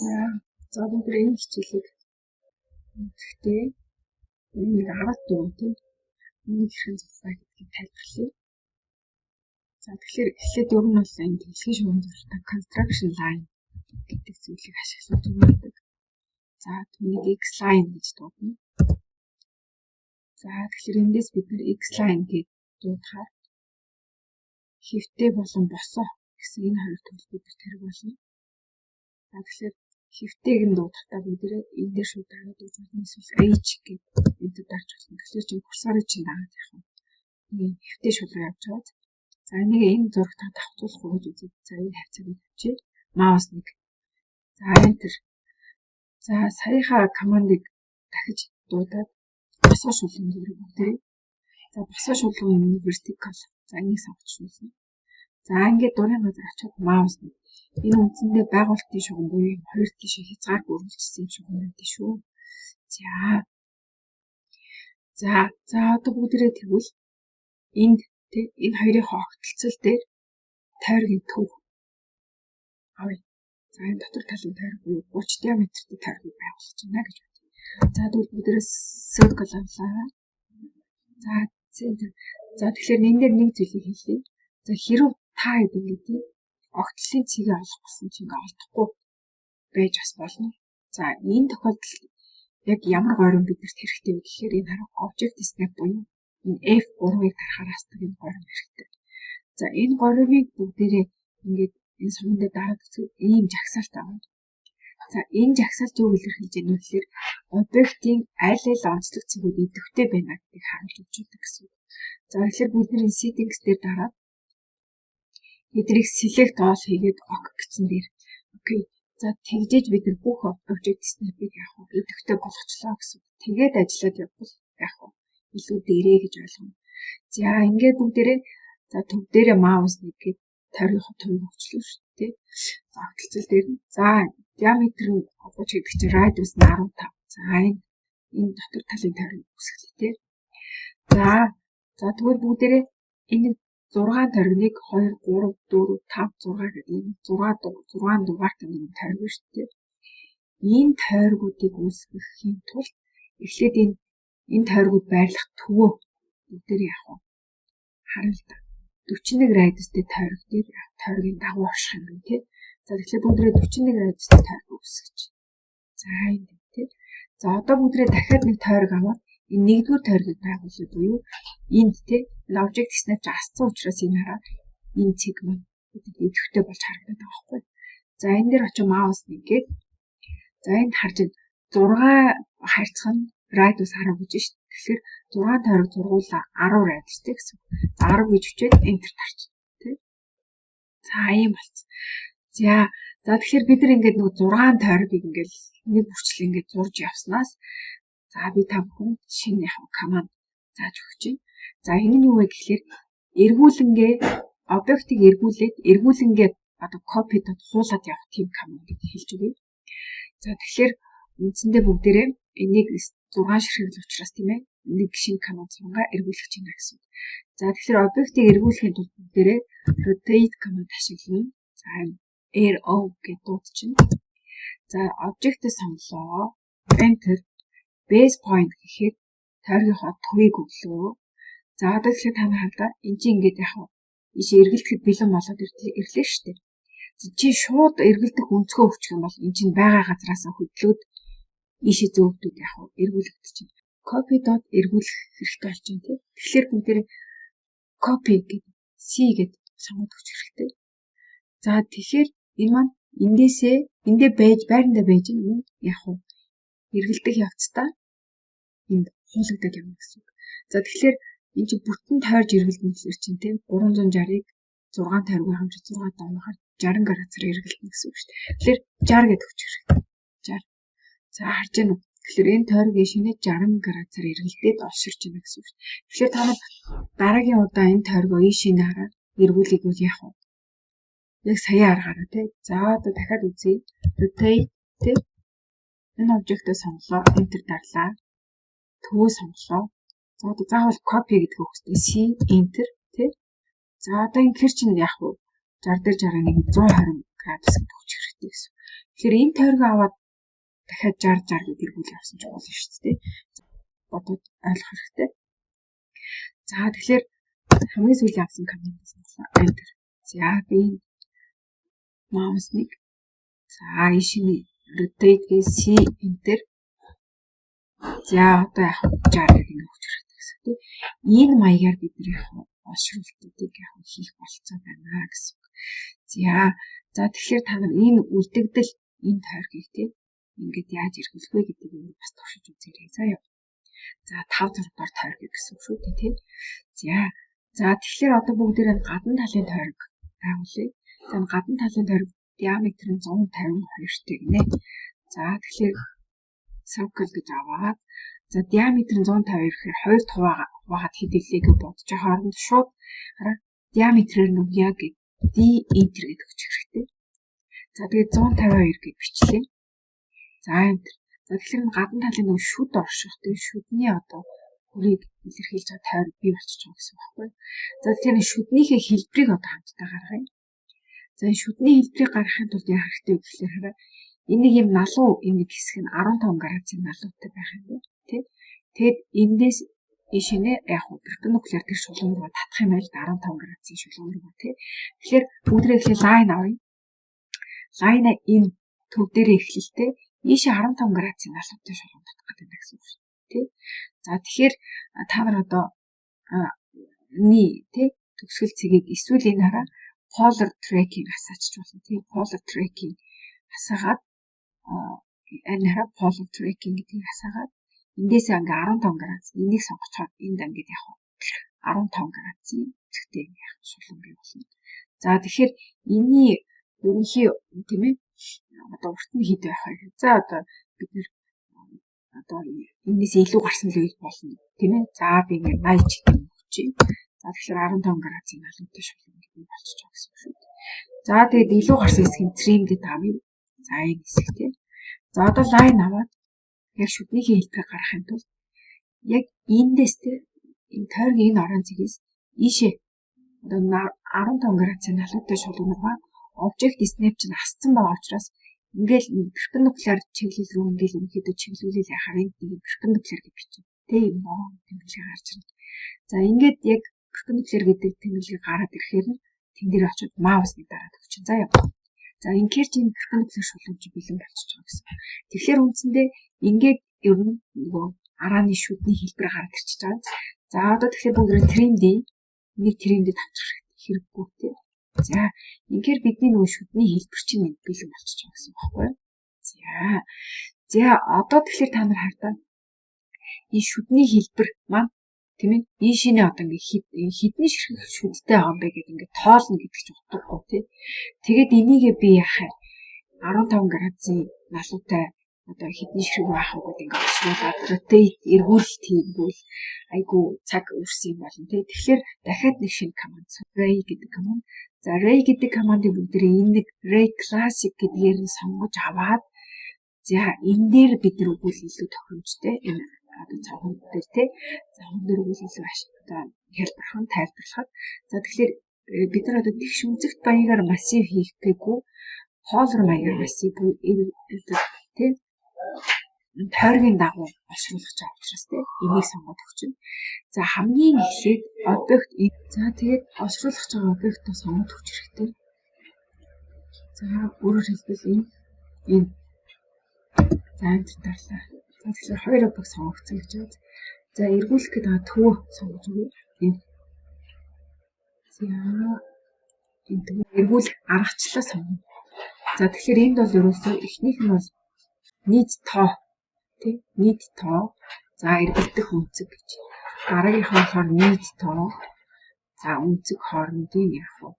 За өнөөдөр энэ хичээлийг гэхдээ энэ 10 дугаар тийм миний хэрхэн зурхай гэдгийг тайлбарлая. За тэгэхээр эхлээд ер нь бол энэ дэлхийн шугам зурхтай construction line гэдэг зүйлийг ашиглаж үздэг. За түүнийг X line гэж дуудана. За тэгэхээр эндээс бид нэр X line гэж дуудахаар хэвтэй болон босоо гэсэн энэ хоёр төрөл бид тэрэг болно. За тэгэхээр хэвтэйг нь дуудахдаа бидний энэ дээр шууд дараад үзэх юм эсвэл H гэдэг энэ дарж болно. Тэгэхээр чинь курсорыг чинь дагаад явах юм. Нэг хэвтэй шулуу явж байгаа. За энийг энэ зурагтаа давтуулах гэж үзье. За энэ хавцааг тавьчих. Маус нэг. За enter. За саяхаа командыг дахиж дуудаад босоо шулуун зүрэг өгдөө. За босоо шулуун vertical. За энийг сонгочихсон. За ингээд дурын газар очиод маус нэг. Энэ үндсэндээ байгуулалтын шугам буюу хоёр тийш хязгаар бүрэлдэхүүн шугам байдаг шүү. За одоо бүгдээрээ тэгвэл энд энэ хоёрын хогтолцол дээр тойргийн төв авъя. За энэ дотор талын тойрог буюу 30 диаметртэй тойргийг байгуулж байна гэж бодъё. За тэгвэл бүгдээрээ circle авлаа. За center. За тэгэхээр энэ дээр нэг зүйлийг хэлье. За хэрв та гэдэг огтлын цэгийг олох гэсэн чинь олдохгүй байж бас болно. За энэ тохиолдолд яг ямар горим биднэрт хэрэгтэй вэ гэхээр энэ хараа object snap буюу энэ F3-ыг тарахаас энэ горим хэрэгтэй. За энэ горивыг бүгдээрээ ингээд энэ сумдаа дараад үзвэл ийм жагсаалт авна. За энэ жагсаалт юу илэрхийлж байна вэ гэхээр объектын аль онцлог цэгүүд идэвхтэй байна гэдгийг харуулж өгч гэсэн. За тэгэхээр бид нэр settings дээр дараад эдрийг select all хийгээд ok гэсэн дээр. Окей. За тэгжээж бид нар бүх object snap-ыг яах вэ? Идэвхтэй болгочлоо гэсэн. Тэгээд ажиллаад явбал яах вэ? Илүү дээрээ гэж ойлгоно. За ингээд бүгдээрээ за төв дээрээ маус нэгээд тойргийнхоо төвийг өгчлөө шүү дээ. За огтлцол дээр нь. За диаметр нь огч гэдэг чинь radius нь 15. За энэ дотор талын тойрог үсгэлээ. За тэгвэл бүгдээрээ энэ 6 тойргыг 2 3 4 5 6 гэдэг энэ 6 дугаартай нэг тойрог шүү дээ. Энэ тойргуудыг үүсгэхийн тулд эхлээд энэ тойргууд байрлах төвөө бүгдээр яах вэ? Харъя л да. 41 радиустай тойрог дээр тойргийн дагуу орших юм тий. За тэгэхээр бүгдээ 41 радиустай тойрог үүсгэж. За энэ тий. За одоо бүгдээ дахиад нэг тойрог аваад энэ нэгдүгээр тойргийг байгуулъя буюу энд тий энэ object snap асцсан учраас энэ хараа энэ цэг маань идэвхтэй болж харагдаад байгаа байхгүй. За энэ дээр очиж маус нэгээд за энд харж 6 харьцах нь радиус 10 гэж шүү дээ. Тэгэхээр 6 тойрог зургуулаа 10 радиустэй гэсэн. За 10 гэж хүчээд enter тарч тий. За ийм болсон. За тэгэхээр бид нар ингээд нэг 6 тойргийг ингээд нэг бүрчлэл ингээд зурж явснаас за би та бүхэнд шинэ яг команд зааж өгч байна. За энэ нь юу вэ гэхээр эргүүлэнгээ объектыг эргүүлэнгээ одоо copy-дод хуулаад явах тийм команд гэж хэлж өгье. За тэгэхээр үндсэндээ бүгдээрээ энийг 6 ширхэг учраас тийм ээ нэг шинэ команд цунгаа эргүүлэх чинь гэсэн. За тэгэхээр объектыг эргүүлэхийн тулд бүгдээрээ rotate команд ашиглана. За arrow гэж дуудчихна. За object-ийг сонголоо. Enter base point гэхээр тойргийнхоо төвийг өглөө. За одоо тэгэхээр та хараа энэ чинь ингээд яг ийш эргэлдэхэд бэлэн болоод ирлээ шүү дээ. Чи шууд эргэлдэх өнцгөө өгчих юм бол энэ чинь байгаа газараас хөдлөөд ийшээ зөөгдөг яг эргүүлэгдэж чинь. Copy-дод эргүүлэх хэрэгтэй болж байна тийм. Тэгэхээр бүгдээр copy гэдэг C гэдэг сонгоод өгч хэрэгтэй. За тэгэхээр энэ маань эндээ байрандаа байж энэ яг эргэлдэх явцдаа энд хуулагдаад явна гэсэн үг. За тэгэхээр энэ чинь бүтэн тойрж эргэлдэнэ гэсэн чинь тийм 360-ыг 6 тойргийн хамжид 6 давхаар 60 градусаар эргэлдэнэ гэсэн үг шүү дээ. Тэгэхээр 60 гэдэг өгч хэрэгтэй. 60. За харж байна уу? Тэгэхээр энэ тойргийн шинэ 60 градусаар эргэлдээд олширч байна гэсэн үг шүү дээ. Тэгэхээр та нар дараагийн удаа энэ тойргоо ийшээ хараад эргүүлээгүүл яах вэ? Яг сая аргаараа тий. За одоо дахиад үзье. Rotate тий. Энэ объектыг сонголоо. Enter дарлаа. Төвөө сонголоо. За одоо заавал copy гэдэг өгөхтэй C enter тий. За одоо энэ хэр чинь яах вэ? 60 дээр 61 120 градус гэдэг өгч хэрэгтэй гэсэн. Тэгэхээр энэ тойрог аваад дахиад 60 гэдэг эргүүл явсан ч болно шүү дээ. Бодоод ойлгох хэрэгтэй. За тэгэхээр хамгийн сүүлийн авсан комментээс болохоор enter. За би маусник за ишний rotate гээ C enter. За одоо яг 60 гэдэг ингэ өгч хэрэгтэй гэсэн тийм. Энэ маягаар бид нэр яг олшруултуудыг яг хийх болцоо байна гэсэн. За тэгэхээр та нар энэ үлдэгдэл энэ тойргийг тийм ингээд яаж эргүүлэх вэ гэдгийг бас туршиж үзээрэй. Заяа. За 5 6 дахь тойрог гэсэн үг шүү дээ тийм. За тэгэхээр одоо бүгдээрээ гадна талын тойрог байгуулъя. За гадна талын тойрог диаметр нь 152-тэй гинэ. За тэгэхээр circle гэж аваад за диаметр нь 152 гэхээр 2 хуваагаад хэдэлээ гэж бодож байгаа хооронд шууд диаметрээр нь яг d enter гэдэг өгч хэрэгтэй. За тэгээд 152 гэж бичлээ. За enter. За тэгэхээр гадна талын нэг шүд орших. Тэгээд шүдний одоо хүрийг илэрхийлж байгаа тойрог бий болчихж байгаа гэсэн үг байхгүй. За тэгэхээр шүднийхээ хэлбэрийг одоо хамтдаа гаргая. За шүдний хэлбэрийг гаргахын тулд яах хэрэгтэй вэ гэхээр энэ нэг юм налуу энэ хэсэг нь 15 градусын налуутай байх юм байна. Тэ? Тэгэд эндээс ишинэ яг перпендикуляр тэр шулуун руу татах юм байл 15 градусын шулуун руу тэ. Тэгэхээр бүгдрээ ихлэ лайн авъя. Лайна энэ төв дээр эхлэлтэй ийшээ 15 градусын налуутай шулуун татах гэдэг юм гэсэн үг шүү дээ. За тэгэхээр та нар одоо тэ төгсгөл цэгийг эсвэл энэ хараа polar tracking асаачч болно тийм polar tracking асаагаад энэ хараа polar tracking гэдгийг асаагаад эндээс ингээ 15 градус энийг сонгочоод энд ингээд яг 15 градусын зэгтэй яг шулуун бий болно. За тэгэхээр энэний ерөнхий тийм ээ одоо урт нь хэд байх вэ? За одоо бид нэр одоо энэс илүү гарсан л үйл болно тийм ээ. За би ингээ 80 ч гэдэг юм чи. За тэгэхээр 15 градусын налуутай шулуун гэдэг болчихж байгаа гэсэн үг шүү дээ. За тэгээд илүү гарсан хэсгийг trimmed авъя. За энэ хэсэг тийм. За одоо лайн аваад яг шүднийхээ хэлбэрийг гаргахын тулд яг эндээс тийм энэ тойргийн энэ орон зэгээс ийшээ одоо 15 градусын налуутай шулуун руу object snap чинь асцсан байгаа учраас ингээл перпендикуляр чиглэл рүү ингээл өнөхөдөө чиглүүлэл яхаар энэ перпендикуляр гэж бичиж тийм нөө тэмдэглэл гарч ирнэ. За ингээд яг перпендикуляр гэдэг тэмдэглэлийг гараад ирэхээр нь тэн дээр очиод маусны дараад өгч чинь заяа. За ингээр чинь перпендикуляр шулуун чи бэлэн болчихж байгаа гэсэн. Тэгэхээр үндсэндээ ингээд ер нь нөгөө арааны шүдний хэлбэр гараад ирчихэж байгаа. За одоо тэгэхээр бүгд тримд тавьчих хэрэггүй тийм. За ингээр бидний нөгөө шүдний хэлбэр чинь бэлэн болчихж байгаа гэсэн байхгүй юу? За одоо тэгэхээр та нар хардаа энэ шүдний хэлбэр маань тийм ээ ийшээ одоо ингээ хідний шүдтэй байгаа юм бэ гэдэг ингээ тоолно гэдэг ч утгагүй тийм. Тэгээд энийгээ би яхаа 15 градусын налуутай одоо хідний ширхэг байх уу гэдэг ингээ олшруулаад rotate эргүүлэлт хийгүүл айгу цаг үрсэн юм болно тийм. Тэгэхээр дахиад нэг шинэ команд ray гэдэг команд. За ray гэдэг командыг бүгдээ энэ нэг ray classic гэдгээр нь сонгож аваад за энэ дээр бид нар үгүй илүү тохиромжтой энэ одоо цахан дээр тий цахан дээр үгүй илүү одоо хэлбэрхэн тайлбарлахад за тэгэхээр бид нар одоо тэгш үнцэгт баягаар массив хийх гээгүй polar маягаар массив тий тойргийн дагуу олшруулах гэж байгаа учраас тий энийг сонгоод өгчнө. За хамгийн эхлээд объект за тэгээд олшруулах гэж байгаа объектоо сонгоод өгч хэрэгтэй. За өөрөөр хэлбэл энэ за энэ дарлаа. За тэгэхээр хоёр объект сонгогдсон гэж байна. За эргүүлэх гэдэг байгаа төв сонгож өгье. За энэ төв эргүүл аргачлалаа сонгоно. За тэгэхээр энд бол ерөөсөө эхнийх нь бол нийт тоо тий нийт тоо за эргэлдэх үнцэг гэж. Дараагийнх нь болохоор нийт тоо за үнцэг хоорондын яг уу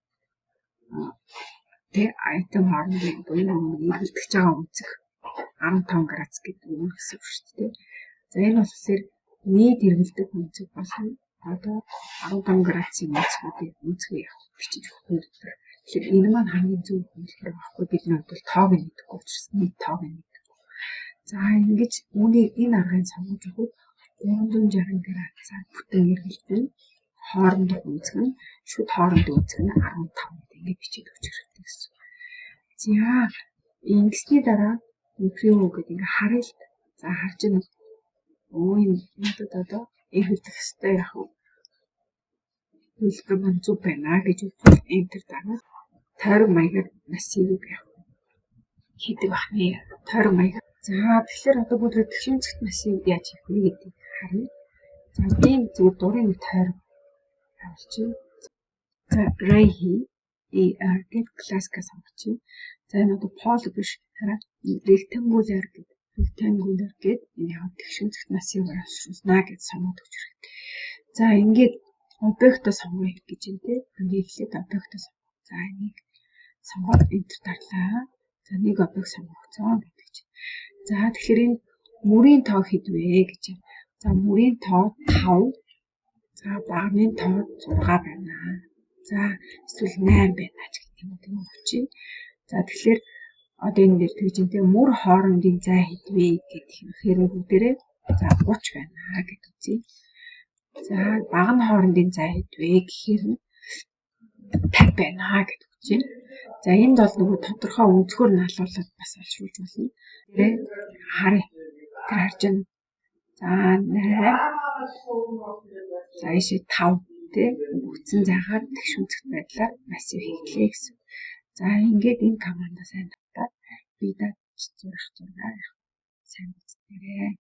тий айтем хоорондын буюу эргэлдэж байгаа үнцэг 15 градус гэдэг юм гэсэн үг шүү дээ. За энэ болохоор нийт эргэлдэх үнцэг болон одоо 15 градусын үнцгийг яг бичиж өгөх юм. Тэгэхээр энэ маань хамгийн зөв хэлбэр байхгүй бидний хувьд бол тоог нь мэдэхгүй учраас нийт тоог нь мэддэг. За ингэж үүнийг энэ аргыг сонгож өгөхөд 360 градусаар бүтэн эргэлдэн хоорондох үнцэг нь шүд хоорондын үнцэг нь 15 ингэж бичиж өгч хэрэгтэй гэсэн. За Ингэсний дараа превiew гэдэг ингээ харъя л та. За харж байна. Энэ надад одоо хэвлэх хэвээр яг хөлбөр маань зүг байна гэж үзвэл enter дараад тойрог маягаар массивыг яг хийдэг байна. Тойрог маягаар. За тэгэхээр одоо бүгд тэгшүүнцэгт массив яаж хийх вэ гэдгийг харъя. За ийм зүгээр дурын нэг тойрог авчихъя. За ray гэдэг классика сонгочих. За энэ одоо pole биш хараа rectangular гэдэг энэ яг тэгшүүнцэгт массиваар авчруулна гэж сонгоод өгч хэрэгтэй. За ингээд объектоо сонгоё гэж юм те. Ингээд эхлээд объектоо сонгоо. За энийг сонгоод enter дарлаа. За нэг объект сонгогдсон гэдэг чинь. За тэгэхээр энэ мөрийн тоо хэд вэ гэж. За мөрийн тоо 5. За багны тоо 6 байна. За эсвэл 8 байна ч гэх юм уу өгчий. За тэгэхээр одоо энэ дээр тэгж энэ мөр хоорондын зай хэд вэ гэдэг юм хэрэг бүгдээрээ за 30 байна гэж үзье. За багны хоорондын зай хэд вэ гэхээр 50 байна гэж үзье. За энд бол нөгөө тодорхой өнцгөр нь алуулаад бас олшруулж болно. Тэгээ харъя. Тэр харж байна. За 8. За ийшээ 5 тий өгцөн зайгаар тэгшүүнцэгт байдлаар массив хийлээ гэсэн. За ингээд энэ командаа сайн татаад би даа зурах сайн үзтээрээ.